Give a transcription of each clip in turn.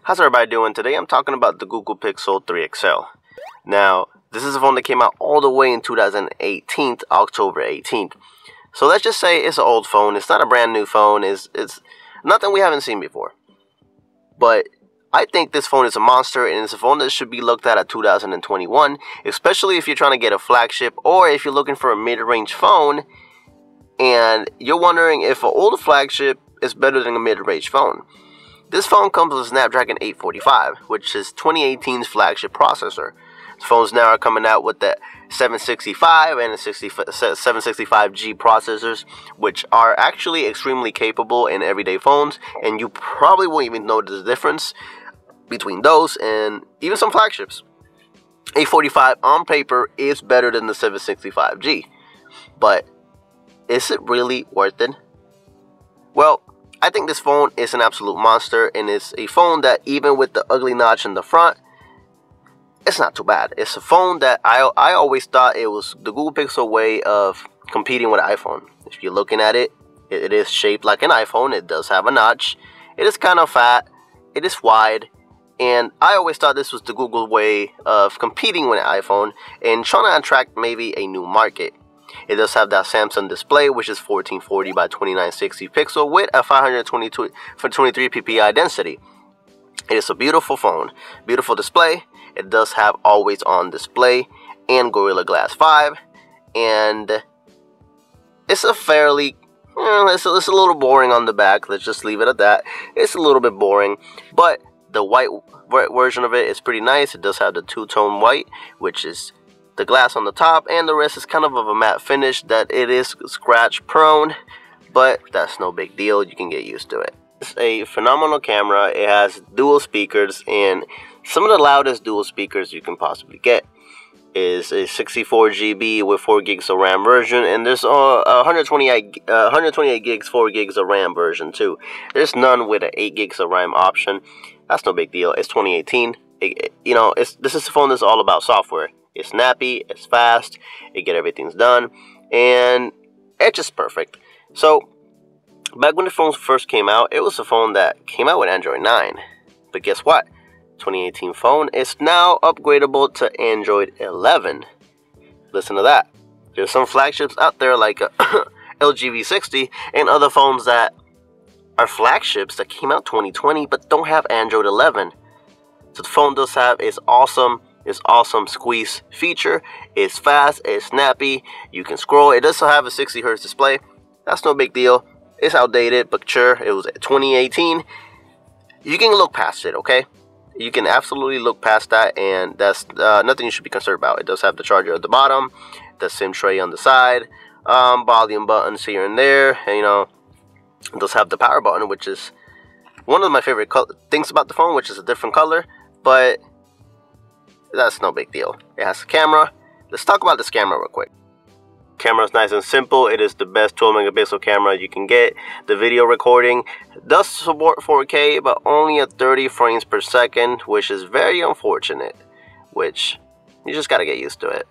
How's everybody doing today? I'm talking about the Google Pixel 3 XL. Now, this is a phone that came out all the way in 2018, October 18th. So let's just say it's an old phone. It's not a brand new phone. It's nothing we haven't seen before. But I think this phone is a monster, and it's a phone that should be looked at 2021, especially if you're trying to get a flagship or if you're looking for a mid-range phone and you're wondering if an older flagship is better than a mid-range phone. This phone comes with a Snapdragon 845, which is 2018's flagship processor. The phones now are coming out with the 765 and the 765G processors, which are actually extremely capable in everyday phones, and you probably won't even notice the difference between those and even some flagships. 845 on paper is better than the 765G, but is it really worth it? Well, I think this phone is an absolute monster, and it's a phone that even with the ugly notch in the front, it's not too bad. It's a phone that I always thought it was the Google Pixel way of competing with an iPhone. If you're looking at it, it is shaped like an iPhone. It does have a notch. It is kind of fat. It is wide. And I always thought this was the Google way of competing with an iPhone and trying to attract maybe a new market. It does have that Samsung display, which is 1440 by 2960 pixel with a 523 ppi density. It is a beautiful phone, beautiful display. It does have always on display and Gorilla Glass 5, and it's a fairly it's a little boring on the back. Let's just leave it at that. It's a little bit boring, but the white version of it is pretty nice. It does have the two-tone white, which is the glass on the top, and the rest is kind of a matte finish that it is scratch prone, but that's no big deal. You can get used to it. It's a phenomenal camera. It has dual speakers, and some of the loudest dual speakers you can possibly get. Is a 64 GB with 4 gigs of RAM version, and there's 128 gigs, 4 gigs of RAM version too. There's none with an 8 gigs of RAM option. That's no big deal. It's 2018. This is a phone that's all about software. It's snappy, it's fast, it get everything's done, and it's just perfect. So, back when the phones first came out, it was a phone that came out with Android 9. But guess what? 2018 phone is now upgradable to Android 11. Listen to that. There's some flagships out there like LG V60 and other phones that are flagships that came out 2020 but don't have Android 11. So the phone does have its awesome squeeze feature. It's fast, it's snappy, you can scroll. It does have a 60 Hz display. That's no big deal. It's outdated, but sure, it was 2018. You can look past it, okay? You can absolutely look past that, and that's nothing you should be concerned about. It does have the charger at the bottom, the SIM tray on the side, volume buttons here and there, and, it does have the power button, which is one of my favorite things about the phone, which is a different color, but that's no big deal. It has a camera. Let's talk about this camera real quick. Camera is nice and simple. It is the best 12 megapixel camera you can get. The video recording does support 4K, but only at 30 frames per second, which is very unfortunate, which you just gotta get used to it.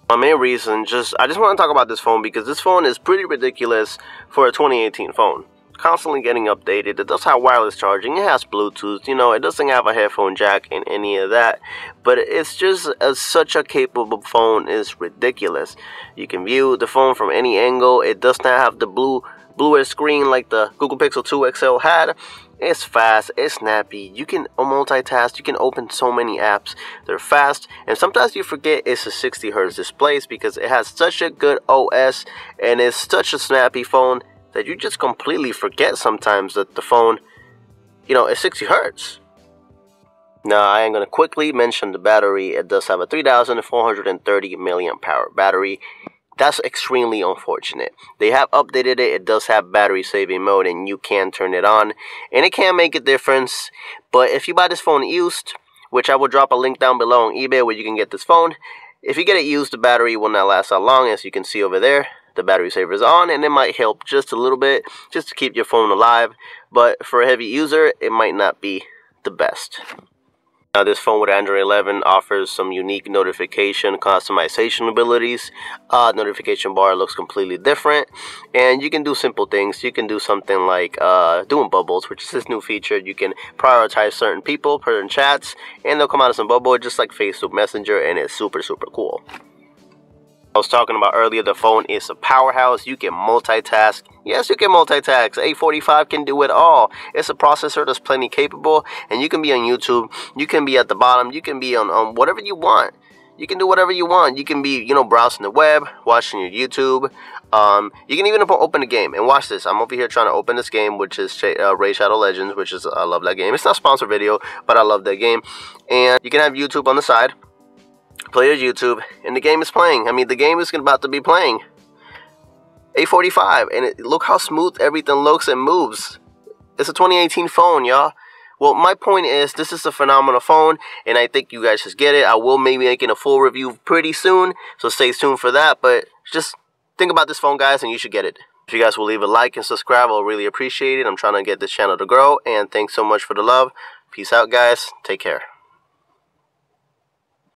My main reason, I just want to talk about this phone because this phone is pretty ridiculous for a 2018 phone. Constantly getting updated. It does have wireless charging. It has Bluetooth. It doesn't have a headphone jack and any of that. But it's just such a capable phone. It's ridiculous. You can view the phone from any angle. It does not have the bluer screen like the Google Pixel 2 XL had. It's fast. It's snappy. You can multitask. You can open so many apps. They're fast. And sometimes you forget it's a 60 Hz display because it has such a good OS and it's such a snappy phone that you just completely forget sometimes that the phone, is 60 Hz. Now, I am going to quickly mention the battery. It does have a 3,430 milliamp hour battery. That's extremely unfortunate. They have updated it. It does have battery saving mode, and you can turn it on, and it can make a difference. But if you buy this phone used, which I will drop a link down below on eBay where you can get this phone, if you get it used, the battery will not last that long. As you can see over there, the battery saver is on, and it might help just a little bit just to keep your phone alive, but for a heavy user it might not be the best. Now, this phone with Android 11 offers some unique notification customization abilities. Notification bar looks completely different, and you can do simple things. You can do something like doing bubbles, which is this new feature. You can prioritize certain people, certain chats, and they'll come out as some bubble just like Facebook Messenger, and it's super cool. I was talking about earlier, the phone is a powerhouse. You can multitask. Yes, you can multitask. A45 can do it all. It's a processor that's plenty capable, and you can be on YouTube. You can be at the bottom. You can be on whatever you want. You can do whatever you want. You can be, you know, browsing the web, watching your YouTube. You can even open a game. And watch this. I'm over here trying to open this game, which is Raid Shadow Legends, which is, I love that game. It's not a sponsored video, but I love that game. And you can have YouTube on the side. Play your YouTube, and the game is playing. I mean, the game is about to be playing. A45, and look how smooth everything looks and moves. It's a 2018 phone, y'all. Well, my point is, this is a phenomenal phone, and I think you guys should get it. I will maybe making a full review pretty soon, so stay tuned for that. But just think about this phone, guys, and you should get it. If you guys will leave a like and subscribe, I'll really appreciate it. I'm trying to get this channel to grow, and thanks so much for the love. Peace out, guys. Take care.